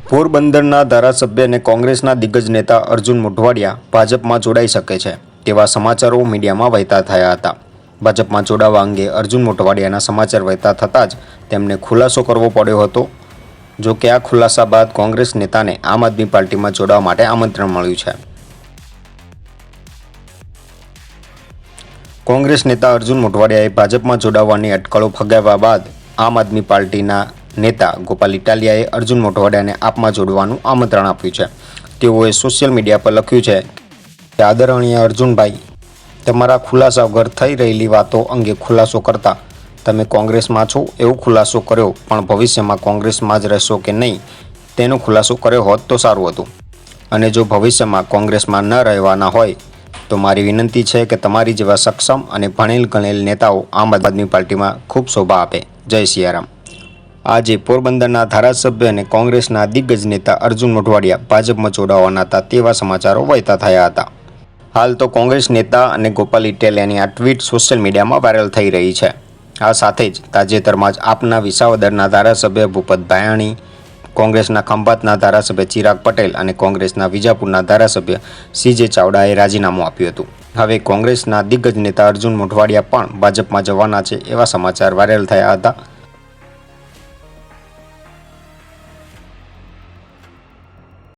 પોરબંદરના ધારાસભ્ય અને કોંગ્રેસના દિગ્ગજ નેતા અર્જુન મોઢવાડિયા ભાજપમાં જોડાઈ શકે છે તેવા સમાચારો મીડિયામાં વહેતા થયા હતા। ભાજપમાં જોડાવા અંગે અર્જુન મોઢવાડિયાના સમાચાર વહેતા થતાં જ તેમને ખુલાસો કરવો પડ્યો હતો। જો કે આ ખુલાસા બાદ કોંગ્રેસ નેતાને આમ આદમી પાર્ટીમાં જોડાવા માટે આમંત્રણ મળ્યું છે। કોંગ્રેસ નેતા અર્જુન મોઢવાડિયાએ ભાજપમાં જોડાવાની અટકળો ફગાવ્યા બાદ આમ આદમી પાર્ટીના નેતા ગોપાલ ઇટાલિયાએ અર્જુન મોઢવાડિયાને આપમાં જોડવાનું આમંત્રણ આપ્યું છે। તેઓએ સોશિયલ મીડિયા પર લખ્યું છે કે આદરણીય અર્જુનભાઈ, તમારા ખુલાસા વગર થઈ રહેલી વાતો અંગે ખુલાસો કરતા તમે કોંગ્રેસમાં છો એવો ખુલાસો કર્યો, પણ ભવિષ્યમાં કોંગ્રેસમાં જ રહેશો કે નહીં તેનો ખુલાસો કર્યો હોત તો સારું હતું। અને જો ભવિષ્યમાં કોંગ્રેસમાં ન રહેવાના હોય તો મારી વિનંતી છે કે તમારી જેવા સક્ષમ અને ભણેલ ગણેલ નેતાઓ આમ આદમી પાર્ટીમાં ખૂબ શોભા આપે। જય સિયારામ। આજે પોરબંદરના ધારાસભ્ય અને કોંગ્રેસના દિગ્ગજ નેતા અર્જુન મોઢવાડિયા ભાજપમાં જોડાવાના હતા તેવા સમાચારો વહેતા થયા હતા। હાલ તો કોંગ્રેસ નેતા અને ગોપાલ ઇટાલિયાની આ ટ્વીટ સોશિયલ મીડિયામાં વાયરલ થઈ રહી છે। આ સાથે જ તાજેતરમાં જ આપના વિસાવદરના ધારાસભ્ય ભૂપત ભાયાણી, કોંગ્રેસના ખંભાતના ધારાસભ્ય ચિરાગ પટેલ અને કોંગ્રેસના વિજાપુરના ધારાસભ્ય સીજે ચાવડાએ રાજીનામું આપ્યું હતું। હવે કોંગ્રેસના દિગ્ગજ નેતા અર્જુન મોઢવાડિયા પણ ભાજપમાં જવાના છે એવા સમાચાર વાયરલ થયા હતા।